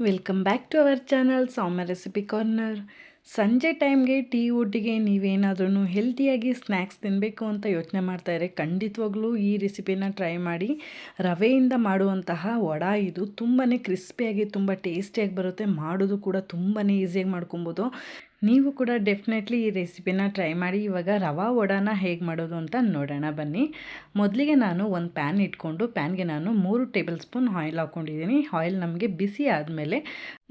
Welcome back to our channel Soumya recipe corner. ಸಂಜೆ ಟೈಮ್ಗೆ tea ಒಟ್ಟಿಗೆ ನೀವೇನಾದ್ರೂ ಹೆಲ್ತಿಯಾಗಿ ಸ್ನ್ಯಾಕ್ಸ್ ತಿನ್ನಬೇಕು ಅಂತ ಯೋಚನೆ ಮಾಡ್ತಾಯಿದ್ರೆ ಖಂಡಿತವಾಗ್ಲೂ ಈ ರೆಸಿಪಿನ ಟ್ರೈ ಮಾಡಿ. ರವೆಯಿಂದ ಮಾಡುವಂತಹ ವಡ ಇದು ತುಂಬಾ ಕ್ರಿಸ್ಪಿಯಾಗಿ ತುಂಬ ಟೇಸ್ಟಿಯಾಗಿ ಬರುತ್ತೆ. ಮಾಡೋದು ಕೂಡ ತುಂಬಾ ಈಸಿಯಾಗಿ ಮಾಡ್ಕೊಬೋದು. ನೀವು ಕೂಡ ಡೆಫಿನೆಟ್ಲಿ ಈ ರೆಸಿಪಿನ ಟ್ರೈ ಮಾಡಿ. ಇವಾಗ ರವಾ ವಡಾನ ಹೇಗೆ ಮಾಡೋದು ಅಂತ ನೋಡೋಣ ಬನ್ನಿ. ಮೊದಲಿಗೆ ನಾನು ಒಂದು ಪ್ಯಾನ್ ಇಟ್ಕೊಂಡು ಪ್ಯಾನ್ಗೆ ನಾನು 3 ಟೇಬಲ್ ಸ್ಪೂನ್ ಆಯಿಲ್ ಹಾಕ್ಕೊಂಡಿದ್ದೀನಿ. ಆಯಿಲ್ ನಮಗೆ ಬಿಸಿ ಆದಮೇಲೆ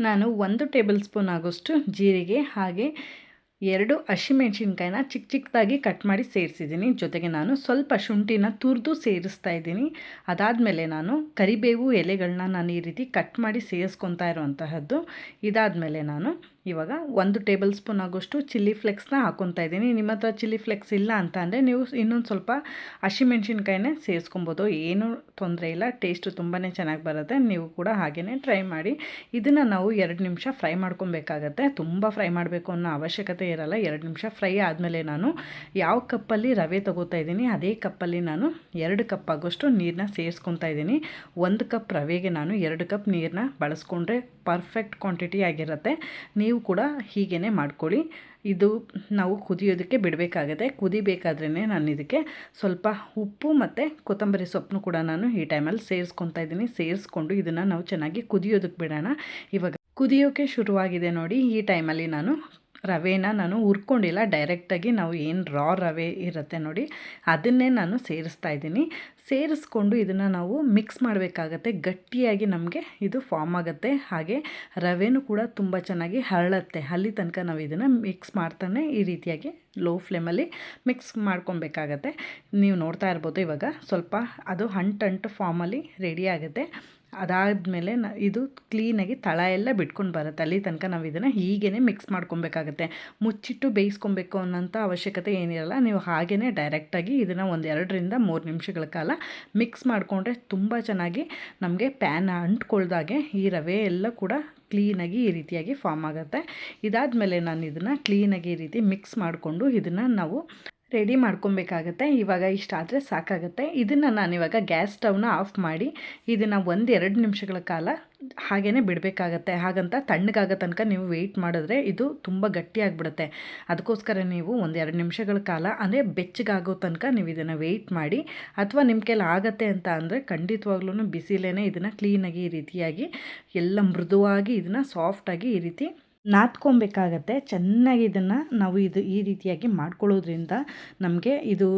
ನಾನು 1 ಟೇಬಲ್ ಸ್ಪೂನ್ ಆಗೋಷ್ಟು ಜೀರಿಗೆ ಹಾಗೆ 2 ಹಸಿಮೆಣ್ಸಿನ್ಕಾಯಿನ ಚಿಕ್ಕ ಚಿಕ್ಕದಾಗಿ ಕಟ್ ಮಾಡಿ ಸೇರಿಸಿದ್ದೀನಿ. ಜೊತೆಗೆ ನಾನು ಸ್ವಲ್ಪ ಶುಂಠಿನ ತುರಿದು ಸೇರಿಸ್ತಾ ಇದ್ದೀನಿ. ಅದಾದಮೇಲೆ ನಾನು ಕರಿಬೇವು ಎಲೆಗಳನ್ನ ನಾನು ಈ ರೀತಿ ಕಟ್ ಮಾಡಿ ಸೇರಿಸ್ಕೊತಾ ಇರೋವಂತಹದ್ದು. ಇದಾದಮೇಲೆ ನಾನು ಇವಾಗ 1 ಟೇಬಲ್ ಸ್ಪೂನ್ ಆಗೋಷ್ಟು ಚಿಲ್ಲಿ ಫ್ಲೆಕ್ಸ್ನ ಹಾಕ್ಕೊತಾ ಇದ್ದೀನಿ. ನಿಮ್ಮ ಹತ್ರ ಚಿಲ್ಲಿ ಫ್ಲೆಕ್ಸ್ ಇಲ್ಲ ಅಂತ ಅಂದರೆ ನೀವು ಇನ್ನೊಂದು ಸ್ವಲ್ಪ ಹಸಿಮೆಣ್ಸಿನ್ಕಾಯಿನೇ ಸೇರಿಸ್ಕೊಬೋದು. ಏನೂ ತೊಂದರೆ ಇಲ್ಲ, ಟೇಸ್ಟು ತುಂಬಾ ಚೆನ್ನಾಗಿ ಬರುತ್ತೆ. ನೀವು ಕೂಡ ಹಾಗೆಯೇ ಟ್ರೈ ಮಾಡಿ. ಇದನ್ನು ನಾವು 2 ನಿಮಿಷ ಫ್ರೈ ಮಾಡ್ಕೊಬೇಕಾಗತ್ತೆ. ತುಂಬ ಫ್ರೈ ಮಾಡಬೇಕು ಅನ್ನೋ ಅವಶ್ಯಕತೆ ಇರಲ್ಲ. 2 ನಿಮಿಷ ಫ್ರೈ ಆದಮೇಲೆ ನಾನು ಯಾವ ಕಪ್ಪಲ್ಲಿ ರವೆ ತೊಗೋತಾ ಇದ್ದೀನಿ ಅದೇ ಕಪ್ಪಲ್ಲಿ ನಾನು 2 ಕಪ್ ಆಗೋಷ್ಟು ನೀರನ್ನ ಸೇರಿಸ್ಕೊತಾ ಇದ್ದೀನಿ. 1 ಕಪ್ ರವೆಗೆ ನಾನು 2 ಕಪ್ ನೀರನ್ನ ಬಳಸ್ಕೊಂಡ್ರೆ ಪರ್ಫೆಕ್ಟ್ ಕ್ವಾಂಟಿಟಿ ಆಗಿರುತ್ತೆ. ನೀವು ಕೂಡ ಹೀಗೇ ಮಾಡ್ಕೊಳ್ಳಿ. ಇದು ನಾವು ಕುದಿಯೋದಕ್ಕೆ ಬಿಡಬೇಕಾಗುತ್ತೆ. ಕುದಿಬೇಕಾದ್ರೇ ನಾನು ಇದಕ್ಕೆ ಸ್ವಲ್ಪ ಉಪ್ಪು ಮತ್ತು ಕೊತ್ತಂಬರಿ ಸೊಪ್ಪನ್ನು ಕೂಡ ನಾನು ಈ ಟೈಮಲ್ಲಿ ಸೇರಿಸ್ಕೊತಾ ಇದ್ದೀನಿ. ಸೇರಿಸ್ಕೊಂಡು ಇದನ್ನು ನಾವು ಚೆನ್ನಾಗಿ ಕುದಿಯೋದಕ್ಕೆ ಬಿಡೋಣ. ಇವಾಗ ಕುದಿಯೋಕ್ಕೆ ಶುರುವಾಗಿದೆ ನೋಡಿ. ಈ ಟೈಮಲ್ಲಿ ರವೆನ ನಾನು ಹುರ್ಕೊಂಡಿಲ್ಲ, ಡೈರೆಕ್ಟಾಗಿ ನಾವು ಏನು ರಾ ರವೆ ಇರುತ್ತೆ ನೋಡಿ ಅದನ್ನೇ ನಾನು ಸೇರಿಸ್ತಾ ಇದ್ದೀನಿ. ಸೇರಿಸ್ಕೊಂಡು ಇದನ್ನು ನಾವು ಮಿಕ್ಸ್ ಮಾಡಬೇಕಾಗತ್ತೆ. ಗಟ್ಟಿಯಾಗಿ ನಮಗೆ ಇದು ಫಾರ್ಮ್ ಆಗುತ್ತೆ. ಹಾಗೆ ರವೆನೂ ಕೂಡ ತುಂಬ ಚೆನ್ನಾಗಿ ಹರಳುತ್ತೆ. ಅಲ್ಲಿ ತನಕ ನಾವು ಇದನ್ನು ಮಿಕ್ಸ್ ಮಾಡ್ತಾನೆ ಈ ರೀತಿಯಾಗಿ ಲೋ ಫ್ಲೇಮಲ್ಲಿ ಮಿಕ್ಸ್ ಮಾಡ್ಕೊಬೇಕಾಗತ್ತೆ. ನೀವು ನೋಡ್ತಾ ಇರ್ಬೋದು ಇವಾಗ ಸ್ವಲ್ಪ ಅದು ಅಂಟು ಫಾರ್ಮಲ್ಲಿ ರೆಡಿ ಆಗುತ್ತೆ. ಅದಾದಮೇಲೆ ಇದು ಕ್ಲೀನಾಗಿ ತಳ ಎಲ್ಲ ಬಿಟ್ಕೊಂಡು ಬರುತ್ತೆ. ಅಲ್ಲಿ ತನಕ ನಾವು ಇದನ್ನು ಹೀಗೇ ಮಿಕ್ಸ್ ಮಾಡ್ಕೊಬೇಕಾಗತ್ತೆ. ಮುಚ್ಚಿಟ್ಟು ಬೇಯಿಸ್ಕೊಬೇಕು ಅನ್ನೋಂಥ ಅವಶ್ಯಕತೆ ಏನಿರಲ್ಲ. ನೀವು ಹಾಗೇ ಡೈರೆಕ್ಟಾಗಿ ಇದನ್ನು 2ರಿಂದ 3 ನಿಮಿಷಗಳ ಕಾಲ ಮಿಕ್ಸ್ ಮಾಡಿಕೊಂಡ್ರೆ ತುಂಬ ಚೆನ್ನಾಗಿ ನಮಗೆ ಪ್ಯಾನ್ ಅಂಟ್ಕೊಳ್ದಾಗೆ ಈ ರವೆ ಎಲ್ಲ ಕೂಡ ಕ್ಲೀನಾಗಿ ಈ ರೀತಿಯಾಗಿ ಫಾರ್ಮ್ ಆಗುತ್ತೆ. ಇದಾದಮೇಲೆ ನಾನು ಇದನ್ನು ಕ್ಲೀನಾಗಿ ಈ ರೀತಿ ಮಿಕ್ಸ್ ಮಾಡಿಕೊಂಡು ಇದನ್ನು ನಾವು ರೆಡಿ ಮಾಡ್ಕೊಬೇಕಾಗತ್ತೆ. ಇವಾಗ ಇಷ್ಟಾದರೆ ಸಾಕಾಗುತ್ತೆ. ಇದನ್ನು ನಾನಿವಾಗ ಗ್ಯಾಸ್ ಸ್ಟವ್ನ ಆಫ್ ಮಾಡಿ ಇದನ್ನು 1-2 ನಿಮಿಷಗಳ ಕಾಲ ಹಾಗೇ ಬಿಡಬೇಕಾಗತ್ತೆ. ಹಾಗಂತ ತಣ್ಣಗಾಗೋ ತನಕ ನೀವು ವೆಯ್ಟ್ ಮಾಡಿದ್ರೆ ಇದು ತುಂಬ ಗಟ್ಟಿಯಾಗಿಬಿಡುತ್ತೆ. ಅದಕ್ಕೋಸ್ಕರ ನೀವು 1-2 ನಿಮಿಷಗಳ ಕಾಲ ಅಂದರೆ ಬೆಚ್ಚಗಾಗೋ ತನಕ ನೀವು ಇದನ್ನು ವೆಯ್ಟ್ ಮಾಡಿ. ಅಥವಾ ನಿಮ್ಮ ಕೈಲಿ ಆಗುತ್ತೆ ಅಂತ ಅಂದರೆ ಖಂಡಿತವಾಗ್ಲೂ ಬಿಸಿಲೇ ಇದನ್ನು ಕ್ಲೀನಾಗಿ ಈ ರೀತಿಯಾಗಿ ಎಲ್ಲ ಮೃದುವಾಗಿ ಇದನ್ನು ಸಾಫ್ಟಾಗಿ ಈ ರೀತಿ ನಾದ್ಕೊಬೇಕಾಗತ್ತೆ. ಚೆನ್ನಾಗಿ ಇದನ್ನು ನಾವು ಈ ರೀತಿಯಾಗಿ ಮಾಡ್ಕೊಳ್ಳೋದ್ರಿಂದ ನಮಗೆ ಇದು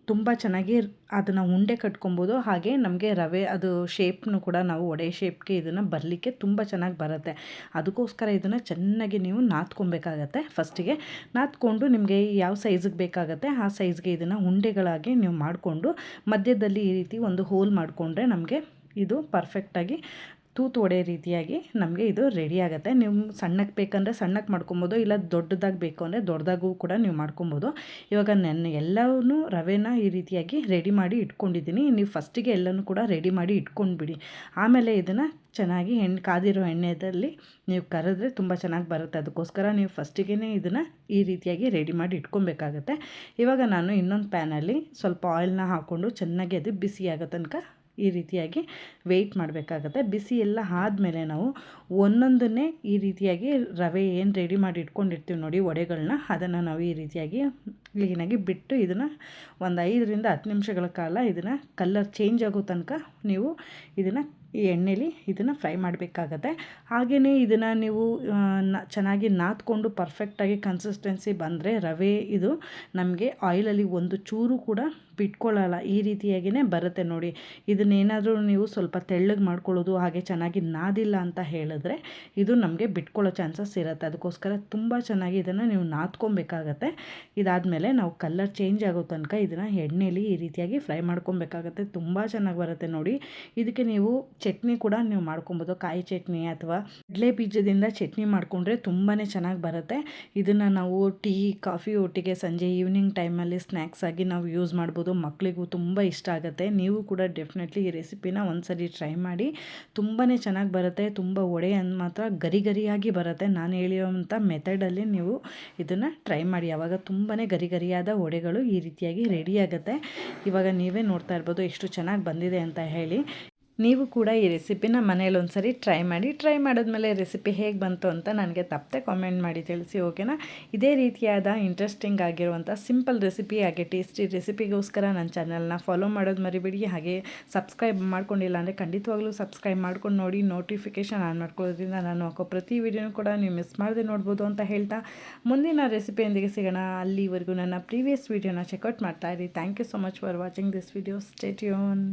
ತುಂಬ ಚೆನ್ನಾಗಿ ಅದನ್ನು ಉಂಡೆ ಕಟ್ಕೊಬೋದು. ಹಾಗೆ ನಮಗೆ ರವೆ ಅದು ಶೇಪ್ನು ಕೂಡ ನಾವು ವಡೆ ಶೇಪ್ಗೆ ಇದನ್ನು ಬರಲಿಕ್ಕೆ ತುಂಬ ಚೆನ್ನಾಗಿ ಬರುತ್ತೆ. ಅದಕ್ಕೋಸ್ಕರ ಇದನ್ನು ಚೆನ್ನಾಗಿ ನೀವು ನಾದ್ಕೊಬೇಕಾಗತ್ತೆ. ಫಸ್ಟಿಗೆ ನಾದ್ಕೊಂಡು ನಿಮಗೆ ಯಾವ ಸೈಜಿಗೆ ಬೇಕಾಗುತ್ತೆ ಆ ಸೈಜ್ಗೆ ಇದನ್ನು ಉಂಡೆಗಳಾಗಿ ನೀವು ಮಾಡಿಕೊಂಡು ಮಧ್ಯದಲ್ಲಿ ಈ ರೀತಿ ಒಂದು ಹೋಲ್ ಮಾಡಿಕೊಂಡ್ರೆ ನಮಗೆ ಇದು ಪರ್ಫೆಕ್ಟಾಗಿ ತೂತು ಒಡೆ ರೀತಿಯಾಗಿ ನಮಗೆ ಇದು ರೆಡಿ ಆಗುತ್ತೆ. ನೀವು ಸಣ್ಣಕ್ಕೆ ಬೇಕಂದರೆ ಸಣ್ಣಕ್ಕೆ ಮಾಡ್ಕೊಬೋದು, ಇಲ್ಲ ದೊಡ್ಡದಾಗಿ ಬೇಕು ಅಂದರೆ ದೊಡ್ಡದಾಗೂ ಕೂಡ ನೀವು ಮಾಡ್ಕೊಬೋದು. ಇವಾಗ ನಾನು ಎಲ್ಲವೂ ರವೆನ ಈ ರೀತಿಯಾಗಿ ರೆಡಿ ಮಾಡಿ ಇಟ್ಕೊಂಡಿದ್ದೀನಿ. ನೀವು ಫಸ್ಟಿಗೆ ಎಲ್ಲನೂ ಕೂಡ ರೆಡಿ ಮಾಡಿ ಇಟ್ಕೊಂಡ್ಬಿಡಿ. ಆಮೇಲೆ ಇದನ್ನು ಚೆನ್ನಾಗಿ ಕಾದಿರೋ ಎಣ್ಣೆಯಲ್ಲಿ ನೀವು ಕರೆದ್ರೆ ತುಂಬ ಚೆನ್ನಾಗಿ ಬರುತ್ತೆ. ಅದಕ್ಕೋಸ್ಕರ ನೀವು ಫಸ್ಟಿಗೆ ಇದನ್ನು ಈ ರೀತಿಯಾಗಿ ರೆಡಿ ಮಾಡಿ ಇಟ್ಕೊಬೇಕಾಗತ್ತೆ. ಇವಾಗ ನಾನು ಇನ್ನೊಂದು ಪ್ಯಾನಲ್ಲಿ ಸ್ವಲ್ಪ ಆಯಿಲ್ನ ಹಾಕ್ಕೊಂಡು ಚೆನ್ನಾಗಿ ಅದು ಬಿಸಿ ಆಗೋ ತನಕ ಈ ರೀತಿಯಾಗಿ ವೆಯ್ಟ್ ಮಾಡಬೇಕಾಗತ್ತೆ. ಬಿಸಿ ಎಲ್ಲ ಆದಮೇಲೆ ನಾವು ಒಂದೊಂದನ್ನೇ ಈ ರೀತಿಯಾಗಿ ರವೆ ಏನು ರೆಡಿ ಮಾಡಿ ಇಟ್ಕೊಂಡಿರ್ತೀವಿ ನೋಡಿ ವಡೆಗಳನ್ನ, ಅದನ್ನು ನಾವು ಈ ರೀತಿಯಾಗಿ ಕ್ಲೀನಾಗಿ ಬಿಟ್ಟು ಇದನ್ನು 5-10 ನಿಮಿಷಗಳ ಕಾಲ ಇದನ್ನು ಕಲರ್ ಚೇಂಜ್ ಆಗೋ ತನಕ ನೀವು ಇದನ್ನು ಈ ಎಣ್ಣೆಲಿ ಇದನ್ನು ಫ್ರೈ ಮಾಡಬೇಕಾಗತ್ತೆ. ಹಾಗೆಯೇ ಇದನ್ನು ನೀವು ಚೆನ್ನಾಗಿ ನಾದ್ಕೊಂಡು ಪರ್ಫೆಕ್ಟಾಗಿ ಕನ್ಸಿಸ್ಟೆನ್ಸಿ ಬಂದರೆ ರವೆ ಇದು ನಮಗೆ ಆಯಿಲಲ್ಲಿ ಒಂದು ಚೂರು ಕೂಡ ಬಿಟ್ಕೊಳ್ಳಲ್ಲ. ಈ ರೀತಿಯಾಗಿಯೇ ಬರುತ್ತೆ ನೋಡಿ. ಇದನ್ನೇನಾದರೂ ನೀವು ಸ್ವಲ್ಪ ತೆಳ್ಳಗೆ ಮಾಡ್ಕೊಳ್ಳೋದು ಹಾಗೆ ಚೆನ್ನಾಗಿ ನಾದಿಲ್ಲ ಅಂತ ಹೇಳಿದ್ರೆ ಇದು ನಮಗೆ ಬಿಟ್ಕೊಳ್ಳೋ ಚಾನ್ಸಸ್ ಇರುತ್ತೆ. ಅದಕ್ಕೋಸ್ಕರ ತುಂಬ ಚೆನ್ನಾಗಿ ಇದನ್ನು ನೀವು ನಾದ್ಕೊಬೇಕಾಗತ್ತೆ. ಇದಾದಮೇಲೆ ನಾವು ಕಲರ್ ಚೇಂಜ್ ಆಗೋ ತನಕ ಇದನ್ನು ಎಣ್ಣೆಲಿ ಈ ರೀತಿಯಾಗಿ ಫ್ರೈ ಮಾಡ್ಕೊಬೇಕಾಗತ್ತೆ. ತುಂಬ ಚೆನ್ನಾಗಿ ಬರುತ್ತೆ ನೋಡಿ. ಇದಕ್ಕೆ ನೀವು ಚಟ್ನಿ ಕೂಡ ನೀವು ಮಾಡ್ಕೊಬೋದು. ಕಾಯಿ ಚಟ್ನಿ ಅಥವಾ ಕಡಲೆ ಬೀಜದಿಂದ ಚಟ್ನಿ ಮಾಡಿಕೊಂಡ್ರೆ ತುಂಬಾ ಚೆನ್ನಾಗಿ ಬರುತ್ತೆ. ಇದನ್ನು ನಾವು ಟೀ ಕಾಫಿ ಒಟ್ಟಿಗೆ ಸಂಜೆ ಈವ್ನಿಂಗ್ ಟೈಮಲ್ಲಿ ಸ್ನ್ಯಾಕ್ಸ್ ಆಗಿ ನಾವು ಯೂಸ್ ಮಾಡ್ಬೋದು. ಮಕ್ಕಳಿಗೂ ತುಂಬ ಇಷ್ಟ ಆಗುತ್ತೆ. ನೀವು ಕೂಡ ಡೆಫಿನೆಟ್ಲಿ ಈ ರೆಸಿಪಿನ ಒಂದ್ಸರಿ ಟ್ರೈ ಮಾಡಿ. ತುಂಬಾ ಚೆನ್ನಾಗಿ ಬರುತ್ತೆ. ತುಂಬ ವಡೆ ಮಾತ್ರ ಗರಿ ಗರಿಯಾಗಿ ಬರುತ್ತೆ. ನಾನು ಹೇಳಿರೋಂಥ ಮೆಥಡಲ್ಲಿ ನೀವು ಇದನ್ನು ಟ್ರೈ ಮಾಡಿ. ಆವಾಗ ತುಂಬಾ ಗರಿ ಗರಿಯಾದ ವಡೆಗಳು ಈ ರೀತಿಯಾಗಿ ರೆಡಿ ಆಗುತ್ತೆ. ಇವಾಗ ನೀವೇ ನೋಡ್ತಾ ಇರ್ಬೋದು ಎಷ್ಟು ಚೆನ್ನಾಗಿ ಬಂದಿದೆ ಅಂತ ಹೇಳಿ. ನೀವು ಕೂಡ ಈ ರೆಸಿಪಿನ ಮನೇಲಿ ಒಂದ್ಸರಿ ಟ್ರೈ ಮಾಡಿ. ಟ್ರೈ ಮಾಡಿದ್ಮೇಲೆ ರೆಸಿಪಿ ಹೇಗೆ ಬಂತು ಅಂತ ನನಗೆ ತಪ್ಪದೆ ಕಾಮೆಂಟ್ ಮಾಡಿ ತಿಳಿಸಿ, ಓಕೆನಾ? ಇದೇ ರೀತಿಯಾದ ಇಂಟ್ರೆಸ್ಟಿಂಗ್ ಆಗಿರುವಂಥ ಸಿಂಪಲ್ ರೆಸಿಪಿ ಹಾಗೆ ಟೇಸ್ಟಿ ರೆಸಿಪಿಗೋಸ್ಕರ ನನ್ನ ಚಾನಲ್ನ ಫಾಲೋ ಮಾಡೋದು ಮರಿಬೇಡಿ. ಹಾಗೆ ಸಬ್ಸ್ಕ್ರೈಬ್ ಮಾಡ್ಕೊಂಡಿಲ್ಲ ಅಂದರೆ ಖಂಡಿತವಾಗ್ಲೂ ಸಬ್ಸ್ಕ್ರೈಬ್ ಮಾಡ್ಕೊಂಡು ನೋಡಿ. ನೋಟಿಫಿಕೇಷನ್ ಆನ್ ಮಾಡ್ಕೊಳ್ಳೋದ್ರಿಂದ ನಾನು ಹಾಕೋ ಪ್ರತಿ ವಿಡಿಯೋನೂ ಕೂಡ ನೀವು ಮಿಸ್ ಮಾಡದೆ ನೋಡ್ಬೋದು ಅಂತ ಹೇಳ್ತಾ ಮುಂದಿನ ರೆಸಿಪಿಯೊಂದಿಗೆ ಸಿಗೋಣ. ಅಲ್ಲಿವರೆಗೂ ನನ್ನ ಪ್ರೀವಿಯಸ್ ವೀಡಿಯೋನ ಚೆಕ್ಔಟ್ ಮಾಡ್ತಾಯಿರಿ. Thank you so much for watching this video. Stay tune.